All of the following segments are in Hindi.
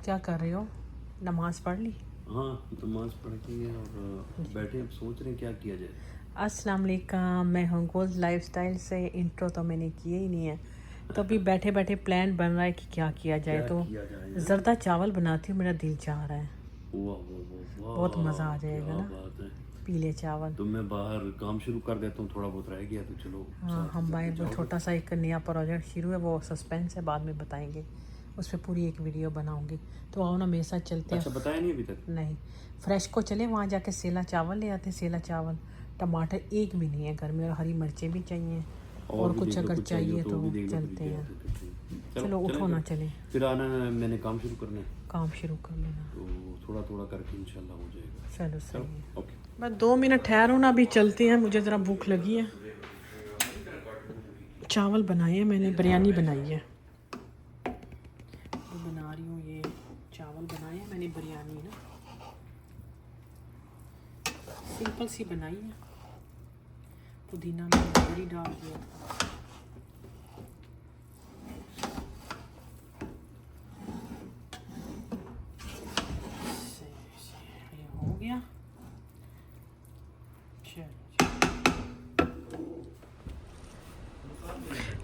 क्या कर रहे हो? नमाज पढ़ ली? हाँ, नमाज पढ़ के और बैठे अब सोच रहे हैं क्या किया जाए। अस्सलाम वालेकुम, मैं हूँ गोल्ड लाइफस्टाइल से। इंट्रो तो मैंने किया ही नहीं है, तो अभी बैठे बैठे प्लान बन रहा है कि क्या किया जाए। क्या तो किया जाए। ज़रदा चावल बनाती हूँ, मेरा दिल चाह रहा है। वाह वाह वाह बहुत मज़ा आ वाह, जाएगा क्या ना बात है। पीले चावल। तो मैं बाहर काम शुरू कर देता हूँ, थोड़ा बहुत रह गया तो चलो हाँ, साथ हम ही बाहर करते वो जाओ। छोटा सा एक नया प्रोजेक्ट शुरू है, वो सस्पेंस है, बाद में बताएंगे। उस पर पूरी एक वीडियो बनाऊंगी। तो आओ ना मेरे साथ चलते हैं। अच्छा, बताया नहीं अभी तक? नहीं, फ्रेश को चले, वहाँ जाके सेला चावल ले आते हैं। सेला चावल, टमाटर एक भी नहीं है घर में, और हरी मिर्चें भी चाहिए, और भी कुछ देख लो, अगर कुछ चाहिए तो तो वो भी देख लो, चलते खरीद हैं। आते। चलो चलो उठो चलें ना, चले फिर आना है, मैंने काम शुरू करना है काम शुरू कर लेना। तो थोड़ा थोड़ा करके इंशाल्लाह हो जाएगा। चलो सही है, ओके। बस 2 मिनट ठहरो ना, अभी चलते हैं, मुझे ज़रा भूख लगी है। चावल बनाए हैं मैंने, बिरयानी बनाई है। जो बना रही हूँ ये चावल बनाए हैं मैंने, बिरयानी ना सिंपल सी बनाई है। पुदीना मैंने बड़ी डाल दिया था। ये हो गया।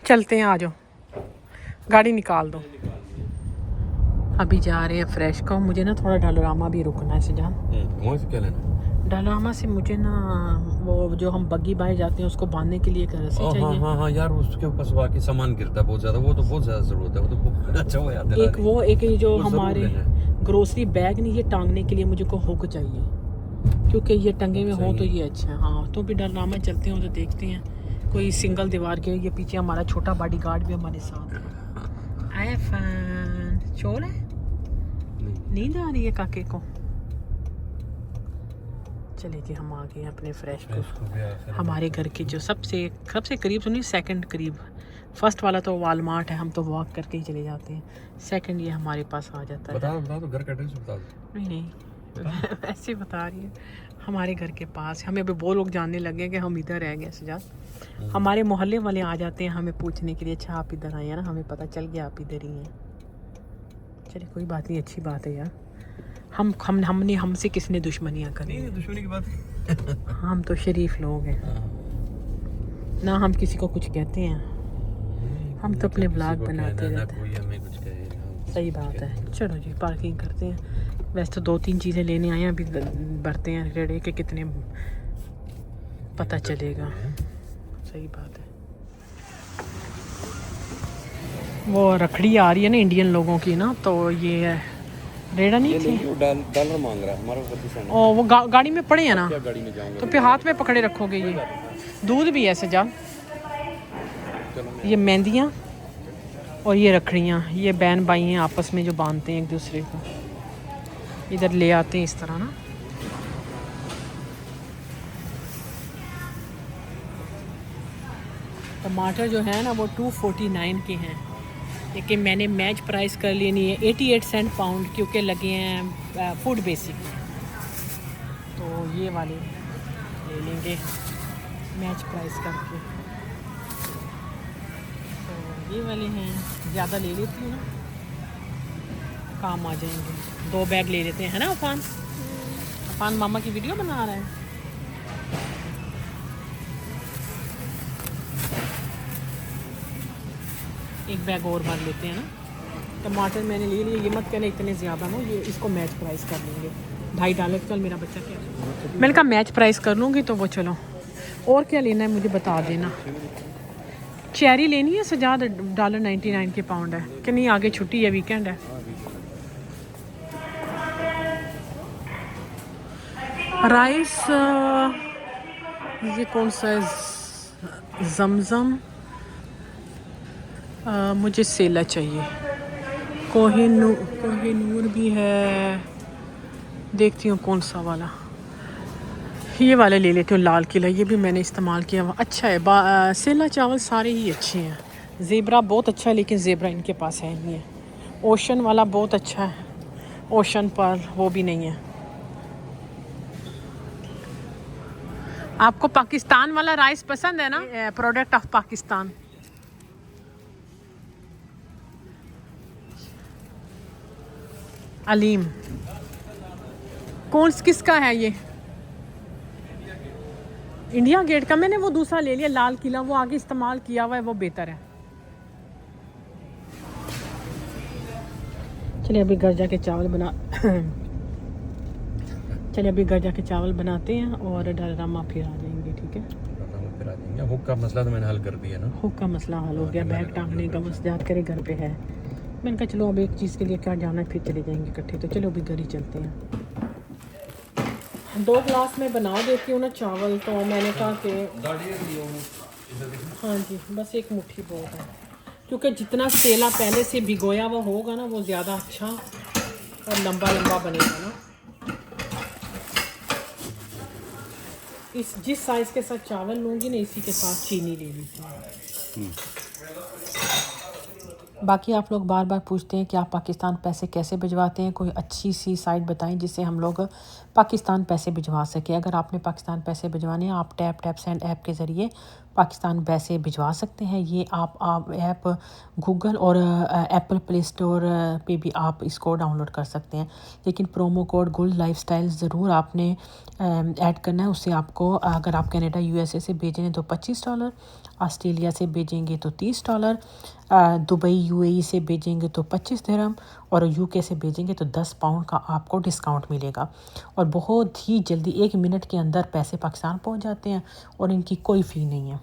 चलते हैं, आ जाओ, गाड़ी निकाल दो। अभी जा रहे हैं फ्रेश को। मुझे ना थोड़ा डालोरामा भी रुकना है सजान। वहाँ से क्या लेना? डालोरामा से मुझे ना वो जो हम बग्गी बाई जाते हैं उसको बांधने के लिए एक रस्सी चाहिए। हाँ यार, उसके ऊपर वाकई सामान गिरता है बहुत ज्यादा, वो तो बहुत ज्यादा जरूरत है। वो तो अच्छा वो याद दिला एक रही। वो एक ये जो वो जरूर हमारे लेना है। ग्रोसरी बैग नहीं, ये टांगने के लिए मुझे को हुक चाहिए, क्योंकि ये टंगे में हो तो ये अच्छा है। हाँ, तो भी डालोरामा चलते हैं, तो देखते हैं कोई सिंगल दीवार के। ये पीछे हमारा छोटा बॉडी गार्ड भी हमारे साथ है। आया फैन चोर है, नींद आ रही है काके को। चले जी, हम आ गए अपने फ्रेश को। हमारे घर के जो सबसे सबसे करीब, सुनिए सेकंड करीब, फर्स्ट वाला तो वालमार्ट है, हम तो वॉक करके ही चले जाते हैं। सेकंड ये हमारे पास आ जाता है। बता दो घर का एड्रेस बता दो। नहीं ऐसे बता रही है, हमारे घर के पास। हमें अभी वो लोग जानने लगे कि हम इधर रह गए सजाद। हमारे मोहल्ले वाले आ जाते हैं हमें पूछने के लिए, अच्छा आप इधर आए हैं ना, हमें पता चल गया आप इधर ही हैं। चलिए कोई बात नहीं, अच्छी बात है यार। हमने हमसे किसने दुश्मनियाँ करी? नहीं, दुश्मनी की बात हम तो शरीफ लोग हैं ना, हम किसी को कुछ कहते हैं? हम तो अपने ब्लॉग बनाते रहते हैं। कोई हमें कुछ कहे। सही बात है। चलो जी, पार्किंग करते हैं। वैसे तो 2-3 चीज़ें लेने आए हैं, अभी भरते हैं रेड़े के कितने पता चलेगा। सही बात है। वो रखड़ी आ रही है ना इंडियन लोगों की ना, तो ये रेड़ा नहीं थी। डॉलर मांग रहा है हमारा 25 और वो गाड़ी में पड़े हैं ना, क्या गाड़ी में जाऊंगा तो फिर हाथ में पकड़े रखोगे। ये दूध भी है सजा, ये मेहंदियाँ और ये रखड़ियाँ, ये बहन भाई हैं आपस में जो बांधते हैं एक दूसरे को, इधर ले आते हैं इस तरह ना। टमाटर जो है ना वो 249 के हैं, लेकिन मैंने मैच प्राइस कर लिए नहीं है, 88 सेंट पाउंड, क्योंकि लगे हैं फूड बेसिक में। तो ये वाले ले लेंगे मैच प्राइस करके। तो ये वाले हैं, ज़्यादा ले लेती हूँ ना, काम आ जाएंगे। 2 बैग ले लेते हैं, है ना अफान? अफान मामा की वीडियो बना रहा है। एक बैग और भर लेते हैं ना। टमाटर मैंने ले लिए, ये मत कहना इतने ज़्यादा ना, ये इसको मैच प्राइस कर लेंगे। $2.5। चल मेरा बच्चा क्या है, मैंने कहा मैच प्राइस कर लूँगी, तो वो चलो। और क्या लेना है मुझे बता देना। चेरी लेनी है सजाद, $1.99 के पाउंड है कि नहीं? आगे छुट्टी है, वीकेंड है। राइस ये कौन सा है? जमजम। मुझे सेला चाहिए। कोहिनूर भी है, देखती हूँ कौन सा वाला। ये वाले ले लेती हूँ, लाल किला, ये भी मैंने इस्तेमाल किया हुआ, अच्छा है। सेला चावल सारे ही अच्छे हैं। ज़ेबरा बहुत अच्छा है, लेकिन ज़ेबरा इनके पास है नहीं है। ओशन वाला बहुत अच्छा है, ओशन पर वो भी नहीं है। आपको पाकिस्तान वाला राइस पसंद है ना? Product of Pakistan. अलीम कौन किसका है ये? इंडिया गेट का। मैंने वो दूसरा ले लिया लाल किला, वो आगे इस्तेमाल किया हुआ है, वो बेहतर है। चलिए अभी घर जाके चावल बना चलिए अभी घर जाके चावल बनाते हैं और डरामा फिर आ जाएंगे, ठीक है? फिर आ जाएंगे। हुक का मसला तो मैंने हल कर दिया ना। हुक का मसला हल हो गया, बैग टांगने का बस याद करे घर पे है। मैंने कहा चलो अब एक चीज़ के लिए क्या जाना है, फिर चले जाएंगे इकट्ठे। तो चलो अभी घर ही चलते हैं। 2 गिलास में बना देती हूँ ना चावल, तो मैंने कहा कि हाँ जी बस एक मुट्ठी बहुत है, क्योंकि जितना सेला पहले से भिगोया हुआ होगा ना वो ज़्यादा अच्छा और लंबा लंबा बनेगा ना। जिस साइज़ के साथ चावल लूँगी ना इसी के साथ चीनी ले लीती हूँ। बाकी आप लोग बार बार पूछते हैं कि आप पाकिस्तान पैसे कैसे भिजवाते हैं, कोई अच्छी सी साइट बताएं जिससे हम लोग पाकिस्तान पैसे भिजवा सकें। अगर आपने पाकिस्तान पैसे भिजवाने हैं, आप टैप सेंड ऐप के ज़रिए पाकिस्तान पैसे भिजवा सकते हैं। ये आप ऐप गूगल और एप्पल प्ले स्टोर पे भी आप इसको डाउनलोड कर सकते हैं। लेकिन प्रोमो कोड गुल लाइफस्टाइल ज़रूर आपने ऐड करना है। उससे आपको, अगर आप कनाडा यूएसए से भेजेंगे तो $25, ऑस्ट्रेलिया से भेजेंगे तो $30, दुबई यूएई से भेजेंगे तो 25 दिरहम और यूके से भेजेंगे तो 10 पाउंड का आपको डिस्काउंट मिलेगा। और बहुत ही जल्दी 1 मिनट के अंदर पैसे पाकिस्तान पहुंच जाते हैं और इनकी कोई फ़ी नहीं है।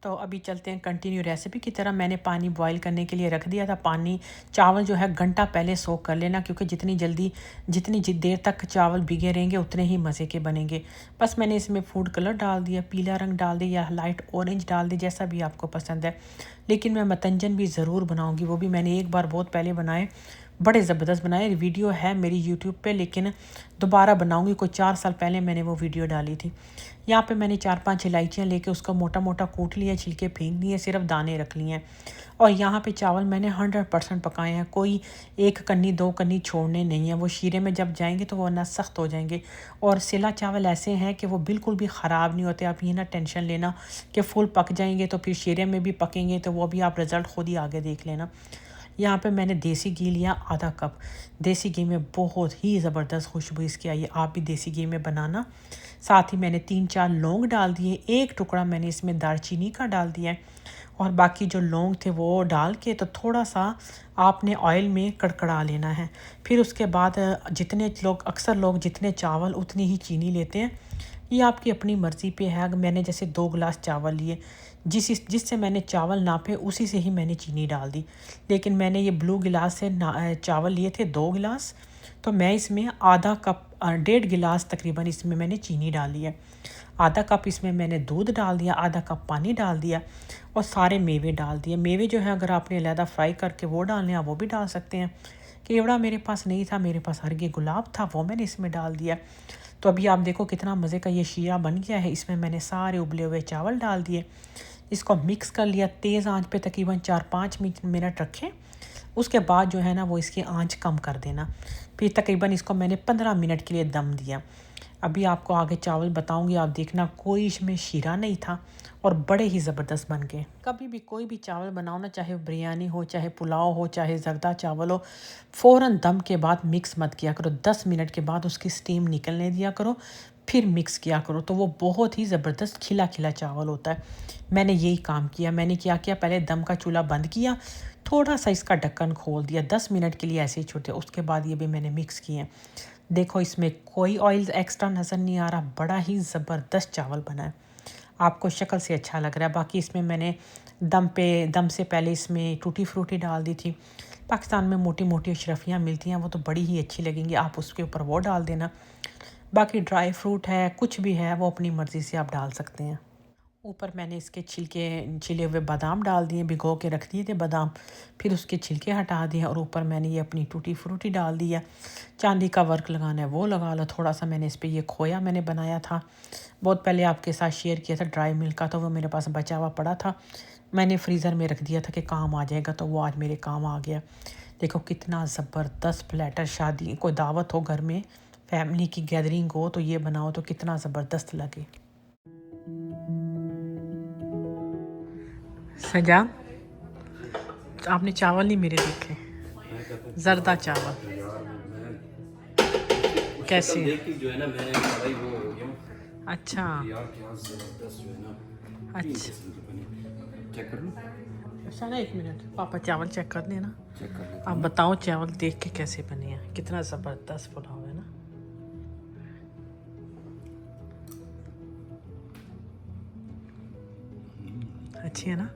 तो अभी चलते हैं कंटिन्यू रेसिपी की तरह। मैंने पानी बॉईल करने के लिए रख दिया था। पानी चावल जो है घंटा पहले सोक कर लेना, क्योंकि जितनी देर तक चावल भीगे रहेंगे उतने ही मज़े के बनेंगे। बस मैंने इसमें फूड कलर डाल दिया, पीला रंग डाल दिया या लाइट ऑरेंज डाल दिया, जैसा भी आपको पसंद है। लेकिन मैं मतंजन भी ज़रूर बनाऊँगी, वो भी मैंने एक बार बहुत पहले बनाए, बड़े ज़बरदस्त बनाए। वीडियो है मेरी यूट्यूब पे, लेकिन दोबारा बनाऊंगी। कोई 4 साल पहले मैंने वो वीडियो डाली थी। यहाँ पे मैंने 4-5 इलायचियाँ लेके उसका मोटा मोटा कूट लिया, छिलके फेंक दिए, सिर्फ दाने रख लिए हैं। और यहाँ पे चावल मैंने 100% पकाए हैं, कोई 1 कन्नी 2 कन्नी छोड़ने नहीं है। वो शीरे में जब जाएंगे तो वरना सख्त हो जाएंगे। और सिला चावल ऐसे हैं कि वो बिल्कुल भी ख़राब नहीं होते। आप ये ना टेंशन लेना कि फुल पक जाएंगे तो फिर शीरे में भी पकेंगे, तो वो भी आप रिज़ल्ट खुद ही आगे देख लेना। यहाँ पे मैंने देसी घी लिया आधा कप। देसी घी में बहुत ही ज़बरदस्त खुशबू इसकी आई है, आप भी देसी घी में बनाना। साथ ही मैंने 3-4 लौंग डाल दिए, 1 टुकड़ा मैंने इसमें दालचीनी का डाल दिया है। और बाकी जो लौंग थे वो डाल के तो थोड़ा सा आपने ऑयल में कड़कड़ा लेना है। फिर उसके बाद अक्सर लोग जितने चावल उतनी ही चीनी लेते हैं। ये आपकी अपनी मर्ज़ी पे है। अगर मैंने जैसे 2 गिलास चावल लिए, जिससे मैंने चावल नापे उसी से ही मैंने चीनी डाल दी। लेकिन मैंने ये ब्लू गिलास से चावल लिए थे 2 गिलास, तो मैं इसमें आधा कप 1.5 गिलास तकरीबन इसमें मैंने चीनी डाली है। आधा कप इसमें मैंने दूध डाल दिया, आधा कप पानी डाल दिया और सारे मेवे डाल दिए। मेवे जो है अगर आपने अलहदा फ्राई करके वो डालने आप वो भी डाल सकते हैं। केवड़ा मेरे पास नहीं था, मेरे पास हरगे गुलाब था, वो मैंने इसमें डाल दिया। तो अभी आप देखो कितना मज़े का ये शीरा बन गया है। इसमें मैंने सारे उबले हुए चावल डाल दिए, इसको मिक्स कर लिया। तेज़ आंच पे तकरीबन 4-5 मिनट रखें। उसके बाद जो है ना वो इसकी आंच कम कर देना। फिर तकरीबन इसको मैंने 15 मिनट के लिए दम दिया। अभी आपको आगे चावल बताऊंगी, आप देखना कोई इसमें शीरा नहीं था और बड़े ही ज़बरदस्त बन गए। कभी भी कोई भी चावल बनाओ ना, चाहे बिरयानी हो, चाहे पुलाव हो, चाहे ज़रदा चावल हो, फ़ौरन दम के बाद मिक्स मत किया करो। 10 मिनट के बाद उसकी स्टीम निकलने दिया करो, फिर मिक्स किया करो, तो वो बहुत ही ज़बरदस्त खिला खिला चावल होता है। मैंने यही काम किया। मैंने क्या किया, पहले दम का चूल्हा बंद किया, थोड़ा सा इसका ढक्कन खोल दिया, 10 मिनट के लिए ऐसे ही छोड़े। उसके बाद ये भी मैंने मिक्स किए। देखो इसमें कोई ऑयल एक्स्ट्रा नज़र नहीं आ रहा, बड़ा ही ज़बरदस्त चावल बना है। आपको शक्ल से अच्छा लग रहा है। बाकी इसमें मैंने दम से पहले इसमें टूटी फ्रूटी डाल दी थी। पाकिस्तान में मोटी मोटी अशरफियाँ मिलती हैं, वो तो बड़ी ही अच्छी लगेंगी, आप उसके ऊपर वो डाल देना। बाकी ड्राई फ्रूट है, कुछ भी है, वो अपनी मर्ज़ी से आप डाल सकते हैं। ऊपर मैंने इसके छिले हुए बादाम डाल दिए, भिगो के रख दिए थे बादाम, फिर उसके छिलके हटा दिए और ऊपर मैंने ये अपनी टूटी फ्रूटी डाल दिया। चांदी का वर्क लगाना है वो लगा लो। थोड़ा सा मैंने इस पर ये खोया मैंने बनाया था, बहुत पहले आपके साथ शेयर किया था, ड्राई मिल्क का, तो वो मेरे पास बचा हुआ पड़ा था, मैंने फ्रीज़र में रख दिया था कि काम आ जाएगा, तो वो आज मेरे काम आ गया। देखो कितना ज़बरदस्त प्लेटर, शादी कोई दावत हो घर में, फैमिली की गैदरिंग हो तो ये बनाओ तो कितना ज़बरदस्त लगे। सजा आपने चावल नहीं मेरे देखे, जरदा चावल। कैसे शक्ल देख के जो है ना मैं भाई वो हो गया हूँ। अच्छा यार क्या जबरदस्त जो है ना। अच्छा। किस्म की बनी। चेक कर लूँ? अच्छा ना, एक मिनट, पापा चावल चेक कर देना। चेक कर लेता आप हूँ। बताओ चावल देख के कैसे बने हैं, कितना ज़बरदस्त पुलाव है ना। अच्छी है ना।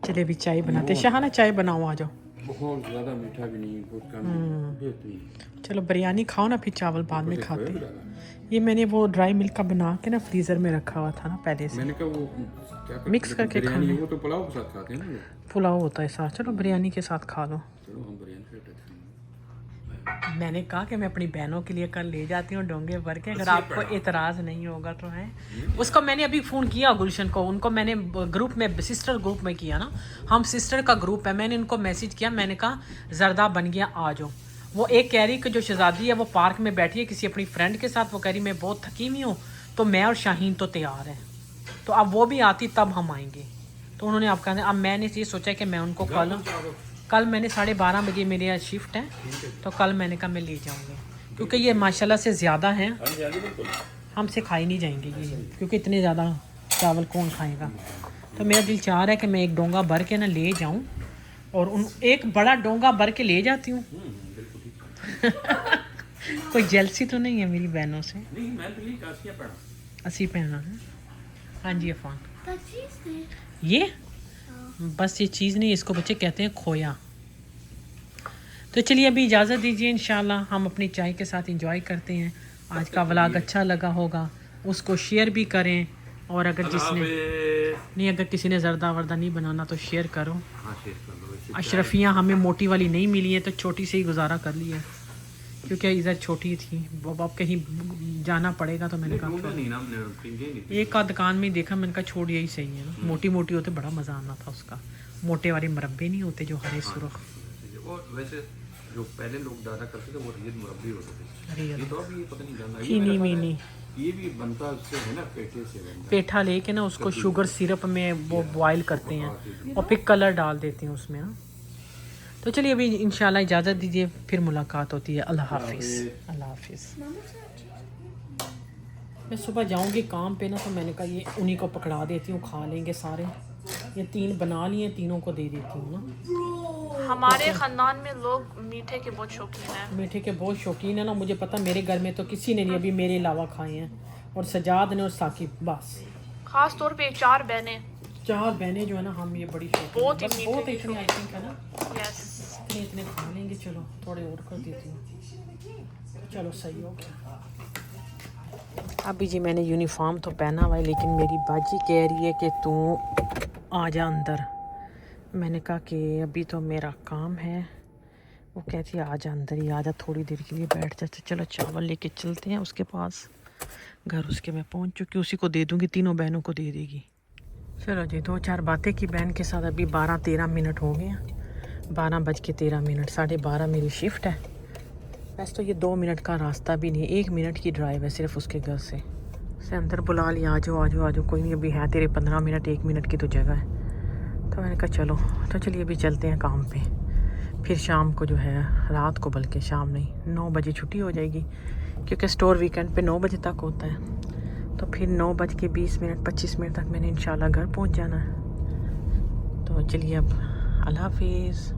चलिए अभी चाय बनाते हैं। शाहाना चाय बनाओ, आ जाओ। बहुत ज़्यादा मीठा भी नहीं, बहुत कम बेहतरीन। चलो बिरयानी खाओ ना, फिर चावल बाद में खाते हैं। हैं। ये मैंने वो ड्राई मिल्क का बना के ना फ्रीज़र में रखा हुआ था ना पहले से। मैंने कहा वो क्या करते मिक्स हैं, करके बिरयानी खाने। वो तो पुलाव के साथ खाते हैं ना लोग। पुलाव होता है साथ, चलो बिरयानी के साथ खा लो। चलो हम बिरयानी खाते हैं। मैंने कहा कि मैं अपनी बहनों के लिए कल ले जाती हूँ डोंगे भर के, अगर आपको एतराज़ नहीं होगा तो है। उसको मैंने अभी फ़ोन किया गुलशन को, उनको मैंने ग्रुप में, सिस्टर ग्रुप में किया ना, हम सिस्टर का ग्रुप है, मैंने उनको मैसेज किया, मैंने कहा जरदा बन गया आ जाओ। वो एक कह रही कि जो शहजादी है वो पार्क में बैठी है किसी अपनी फ्रेंड के साथ, वो कह रही मैं बहुत थकी हुई हूँ, तो मैं और शाहीन तो तैयार हैं, तो अब वो भी आती तब हम आएंगे। तो उन्होंने अब कहना, अब मैंने ये सोचा कि मैं उनको कल मैंने 12:30 बजे मेरे यहाँ शिफ्ट है, तो कल मैंने कहा मैं ले जाऊँगी, क्योंकि ये माशाल्लाह से ज़्यादा हैं, हमसे खाई नहीं जाएंगे ये, क्योंकि इतने ज़्यादा चावल कौन खाएगा। तो मेरा दिल चाह रहा है कि मैं एक डोंगा भर के ना ले जाऊँ, और उन एक बड़ा डोंगा भर के ले जाती हूँ। कोई जेलसी तो नहीं है मेरी बहनों से? नहीं, मैं तो यही कासिया पढ़ा। असी पहना है। हाँ जी अफान, ये बस ये चीज़ नहीं, इसको बच्चे कहते हैं खोया। तो चलिए अभी इजाज़त दीजिए, इंशाल्लाह हम अपनी चाय के साथ एंजॉय करते हैं। आज का व्लॉग अच्छा लगा होगा, उसको शेयर भी करें, और अगर जिसने नहीं, अगर किसी ने जरदा वर्दा नहीं बनाना तो शेयर करो। हाँ, शेयर कर लो। वैसे अशरफियाँ हमें मोटी वाली नहीं मिली है, तो छोटी से ही गुजारा कर लिया, क्योंकि इधर छोटी थी, अब कहीं जाना पड़ेगा, तो मैंने कहा नहीं ना, हमने पिंगे नहीं। एक आध दुकान में देखा, मैंने कहा छोड़ यही सही है ना, मोटी मोटी होते बड़ा मज़ा आना था उसका। मोटे वाले मुरब्बे नहीं होते जो हरे सुरख। और वैसे जो पहले लोग दादा करते थे वो रियल मुरब्बे होते थे। अरे ये तो अभी पता नहीं जानना, चीनी मीनी ये भी बनता उससे है ना, पेठे से बनता। पेठा लेके ना उसको शुगर सिरप में वो बॉयल करते हैं, और फिर कलर डाल देते हैं उसमें ना। तो चलिए अभी इंशाल्लाह इजाज़त दीजिए, फिर मुलाकात होती है। अल्लाह हाफिज़। अल्लाह हाफिज़। मैं सुबह जाऊंगी काम पे ना, तो मैंने कहा ये उन्हीं को पकड़ा देती हूँ, खा लेंगे सारे। ये 3 बना लिए, तीनों को दे देती हूँ ना। हमारे ख़ानदान में लोग मीठे के बहुत शौकीन हैं। मीठे के बहुत शौकीन है ना, मुझे पता, मेरे घर में तो किसी ने नहीं अभी मेरे अलावा खाए हैं, और सजाद ने और साकिब बस। ख़ास तौर पे 4 बहनें। 4 बहनें जो है ना, हम ये बड़ी शौकीन बहुत ही बस, मीठे बहुत की इतनी आई थिंक है ना, यस। इतने खा लेंगे। चलो थोड़े और कर देती हूँ, चलो सही हो गया। अभी जी मैंने यूनिफॉर्म तो पहना हुआ है, लेकिन मेरी बाजी कह रही है कि तू आ जा अंदर। मैंने कहा कि अभी तो मेरा काम है। वो कहती है आ जा अंदर ही, आ जा, थोड़ी देर के लिए बैठ जा। चलो चावल लेके चलते हैं उसके पास, घर उसके मैं पहुंच चुकी, उसी को दे दूंगी, तीनों बहनों को दे देगी। चलो जी 2-4 बातें की बहन के साथ। अभी 12-13 मिनट हो गए हैं, 12:13, 12:30 मेरी शिफ्ट है। वैसे तो ये 2 मिनट का रास्ता भी नहीं, 1 मिनट की ड्राइव है सिर्फ उसके घर से। उसे अंदर बुला लिया, आ जाओ आ जाओ आ जाओ, कोई नहीं अभी है तेरे 15 मिनट, 1 मिनट की तो जगह है। तो मैंने कहा चलो, तो चलिए अभी चलते हैं काम पे। फिर शाम को जो है, रात को, बल्कि शाम नहीं, 9 बजे छुट्टी हो जाएगी, क्योंकि स्टोर वीकेंड पे 9 बजे तक होता है। तो फिर 9:20 मिनट 25 मिनट तक मैंने इंशाल्लाह घर पहुंच जाना है। तो चलिए अब अल्लाह हाफिज़।